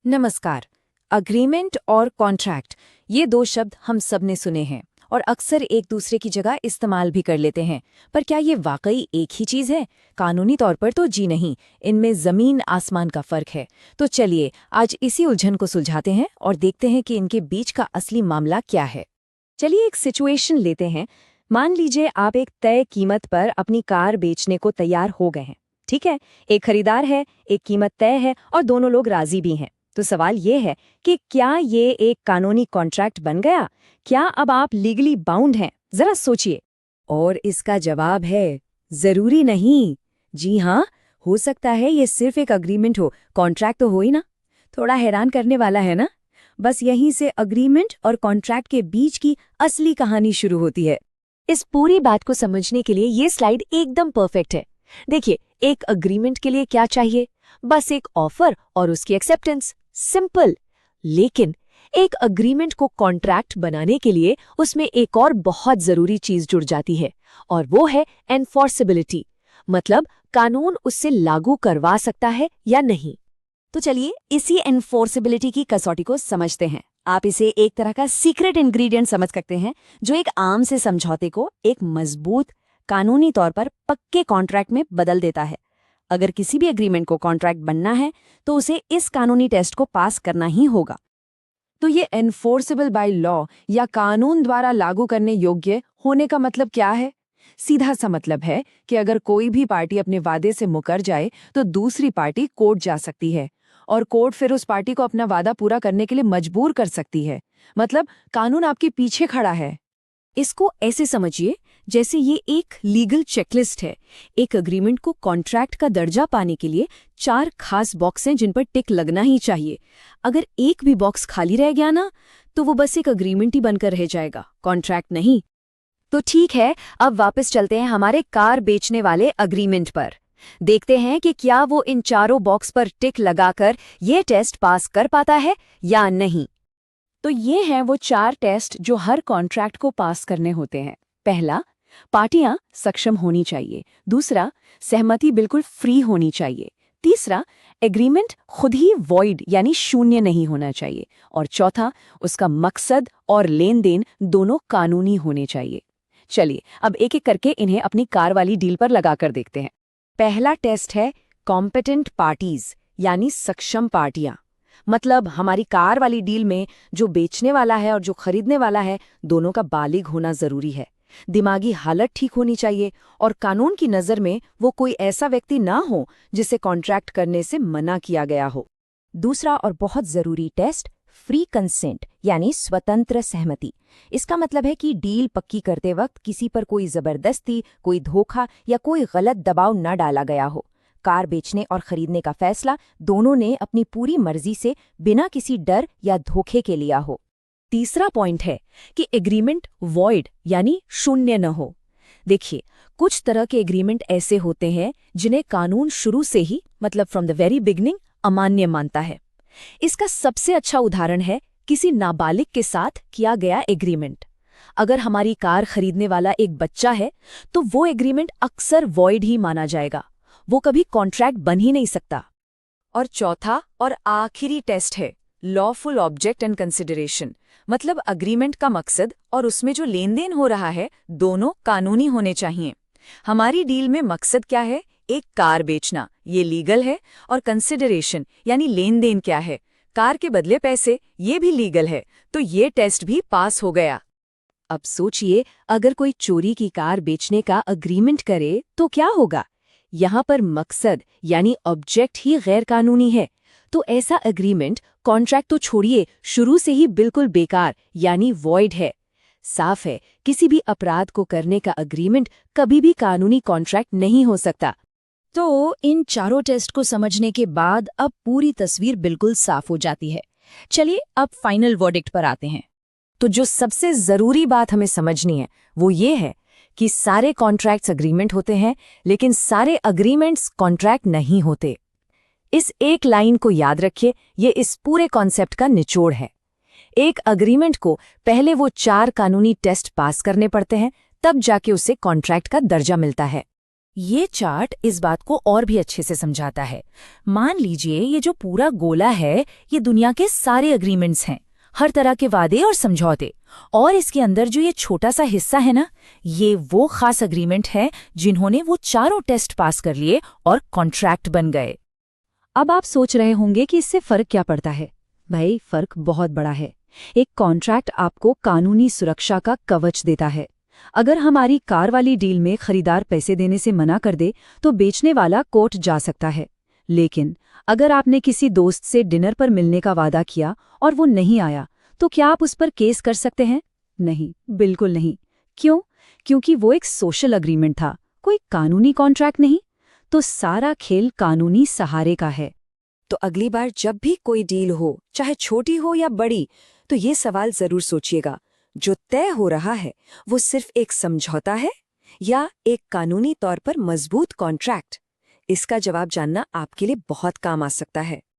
नमस्कार। अग्रीमेंट और कॉन्ट्रैक्ट ये दो शब्द हम सब ने सुने हैं और अक्सर एक दूसरे की जगह इस्तेमाल भी कर लेते हैं। पर क्या ये वाकई एक ही चीज़ है? कानूनी तौर पर तो जी नहीं, इनमें ज़मीन आसमान का फ़र्क है। तो चलिए आज इसी उलझन को सुलझाते हैं और देखते हैं कि इनके बीच का असली मामला क्या है। चलिए एक सिचुएशन लेते हैं। मान लीजिए आप एक तय कीमत पर अपनी कार बेचने को तैयार हो गए हैं। ठीक है, एक खरीदार है, एक कीमत तय है और दोनों लोग राजी भी हैं। तो सवाल ये है कि क्या ये एक कानूनी कॉन्ट्रैक्ट बन गया? क्या अब आप लीगली बाउंड हैं? जरा सोचिए। और इसका जवाब है जरूरी नहीं। जी हाँ, हो सकता है ये सिर्फ एक अग्रीमेंट हो, कॉन्ट्रैक्ट तो हो ही ना। थोड़ा हैरान करने वाला है ना? बस यहीं से अग्रीमेंट और कॉन्ट्रैक्ट के बीच की असली कहानी शुरू होती है। इस पूरी बात को समझने के लिए ये स्लाइड एकदम परफेक्ट है। देखिए, एक अग्रीमेंट के लिए क्या चाहिए? बस एक ऑफर और उसकी एक्सेप्टेंस। सिंपल। लेकिन एक अग्रीमेंट को कॉन्ट्रैक्ट बनाने के लिए उसमें एक और बहुत जरूरी चीज जुड़ जाती है और वो है एनफोर्सेबिलिटी। मतलब कानून उससे लागू करवा सकता है या नहीं। तो चलिए इसी एनफोर्सेबिलिटी की कसौटी को समझते हैं। आप इसे एक तरह का सीक्रेट इंग्रेडिएंट समझ सकते हैं जो एक आम से समझौते को एक मजबूत, कानूनी तौर पर पक्के कॉन्ट्रैक्ट में बदल देता है। अगर किसी भी एग्रीमेंट को कॉन्ट्रैक्ट बनना है तो उसे इस कानूनी टेस्ट को पास करना ही होगा। तो ये एनफोर्सेबल बाय लॉ या कानून द्वारा लागू करने योग्य होने का मतलब क्या है? सीधा सा मतलब है कि अगर कोई भी पार्टी अपने वादे से मुकर जाए तो दूसरी पार्टी कोर्ट जा सकती है और कोर्ट फिर उस पार्टी को अपना वादा पूरा करने के लिए मजबूर कर सकती है। मतलब कानून आपके पीछे खड़ा है। इसको ऐसे समझिए जैसे ये एक लीगल चेकलिस्ट है। एक अग्रीमेंट को कॉन्ट्रैक्ट का दर्जा पाने के लिए 4 खास बॉक्स हैं जिन पर टिक लगना ही चाहिए। अगर एक भी बॉक्स खाली रह गया ना, तो वो बस एक अग्रीमेंट ही बनकर रह जाएगा, कॉन्ट्रैक्ट नहीं। तो ठीक है, अब वापस चलते हैं हमारे कार बेचने वाले अग्रीमेंट पर। देखते हैं कि क्या वो इन चारों बॉक्स पर टिक लगाकर ये टेस्ट पास कर पाता है या नहीं। तो ये हैं वो 4 टेस्ट जो हर कॉन्ट्रैक्ट को पास करने होते हैं। पहला, पार्टियां सक्षम होनी चाहिए। दूसरा, सहमति बिल्कुल फ्री होनी चाहिए। तीसरा, एग्रीमेंट खुद ही वॉइड यानी शून्य नहीं होना चाहिए। और चौथा, उसका मकसद और लेन देन दोनों कानूनी होने चाहिए। चलिए अब एक एक करके इन्हें अपनी कार वाली डील पर लगाकर देखते हैं। पहला टेस्ट है कॉम्पिटेंट पार्टीज यानी सक्षम पार्टियां। मतलब हमारी कार वाली डील में जो बेचने वाला है और जो खरीदने वाला है, दोनों का बालिग होना जरूरी है। दिमागी हालत ठीक होनी चाहिए और कानून की नज़र में वो कोई ऐसा व्यक्ति ना हो जिसे कॉन्ट्रैक्ट करने से मना किया गया हो। दूसरा और बहुत जरूरी टेस्ट, फ्री कंसेंट यानी स्वतंत्र सहमति। इसका मतलब है कि डील पक्की करते वक्त किसी पर कोई जबरदस्ती, कोई धोखा या कोई गलत दबाव न डाला गया हो। कार बेचने और खरीदने का फैसला दोनों ने अपनी पूरी मर्जी से बिना किसी डर या धोखे के लिया हो। तीसरा पॉइंट है कि एग्रीमेंट वॉइड यानी शून्य न हो। देखिए, कुछ तरह के एग्रीमेंट ऐसे होते हैं जिन्हें कानून शुरू से ही, मतलब फ्रॉम द वेरी बिगनिंग, अमान्य मानता है। इसका सबसे अच्छा उदाहरण है किसी नाबालिग के साथ किया गया एग्रीमेंट। अगर हमारी कार खरीदने वाला एक बच्चा है तो वो एग्रीमेंट अक्सर वॉइड ही माना जाएगा, वो कभी कॉन्ट्रैक्ट बन ही नहीं सकता। और चौथा और आखिरी टेस्ट है लॉफुल ऑब्जेक्ट एंड कंसिडरेशन। मतलब अग्रीमेंट का मकसद और उसमें जो लेन देन हो रहा है, दोनों कानूनी होने चाहिए। हमारी डील में मकसद क्या है? एक कार बेचना, ये लीगल है। और कंसिडरेशन यानी लेन देन क्या है? कार के बदले पैसे, ये भी लीगल है। तो ये टेस्ट भी पास हो गया। अब सोचिए, अगर कोई चोरी की कार बेचने का अग्रीमेंट करे तो क्या होगा? यहाँ पर मकसद यानी ऑब्जेक्ट ही गैर कानूनी है। तो ऐसा एग्रीमेंट, कॉन्ट्रैक्ट तो छोड़िए, शुरू से ही बिल्कुल बेकार यानी वॉइड है। साफ है, किसी भी अपराध को करने का अग्रीमेंट कभी भी कानूनी कॉन्ट्रैक्ट नहीं हो सकता। तो इन चारों टेस्ट को समझने के बाद अब पूरी तस्वीर बिल्कुल साफ हो जाती है। चलिए अब फाइनल वर्डिक्ट पर आते हैं। तो जो सबसे जरूरी बात हमें समझनी है वो ये है कि सारे कॉन्ट्रैक्ट्स अग्रीमेंट होते हैं, लेकिन सारे अग्रीमेंट्स कॉन्ट्रैक्ट नहीं होते। इस एक लाइन को याद रखिए, ये इस पूरे कॉन्सेप्ट का निचोड़ है। एक अग्रीमेंट को पहले वो 4 कानूनी टेस्ट पास करने पड़ते हैं, तब जाके उसे कॉन्ट्रैक्ट का दर्जा मिलता है। ये चार्ट इस बात को और भी अच्छे से समझाता है। मान लीजिए ये जो पूरा गोला है ये दुनिया के सारे एग्रीमेंट्स हैं, हर तरह के वादे और समझौते। और इसके अंदर जो ये छोटा सा हिस्सा है ना, ये वो खास एग्रीमेंट है जिन्होंने वो चारों टेस्ट पास कर लिए और कॉन्ट्रैक्ट बन गए। अब आप सोच रहे होंगे कि इससे फर्क क्या पड़ता है। भाई, फर्क बहुत बड़ा है। एक कॉन्ट्रैक्ट आपको कानूनी सुरक्षा का कवच देता है। अगर हमारी कार वाली डील में खरीदार पैसे देने से मना कर दे तो बेचने वाला कोर्ट जा सकता है। लेकिन अगर आपने किसी दोस्त से डिनर पर मिलने का वादा किया और वो नहीं आया, तो क्या आप उस पर केस कर सकते हैं? नहीं, बिल्कुल नहीं। क्यों? क्योंकि वो एक सोशल एग्रीमेंट था, कोई कानूनी कॉन्ट्रैक्ट नहीं। तो सारा खेल कानूनी सहारे का है। तो अगली बार जब भी कोई डील हो, चाहे छोटी हो या बड़ी, तो ये सवाल जरूर सोचिएगा, जो तय हो रहा है वो सिर्फ एक समझौता है या एक कानूनी तौर पर मजबूत कॉन्ट्रैक्ट? इसका जवाब जानना आपके लिए बहुत काम आ सकता है।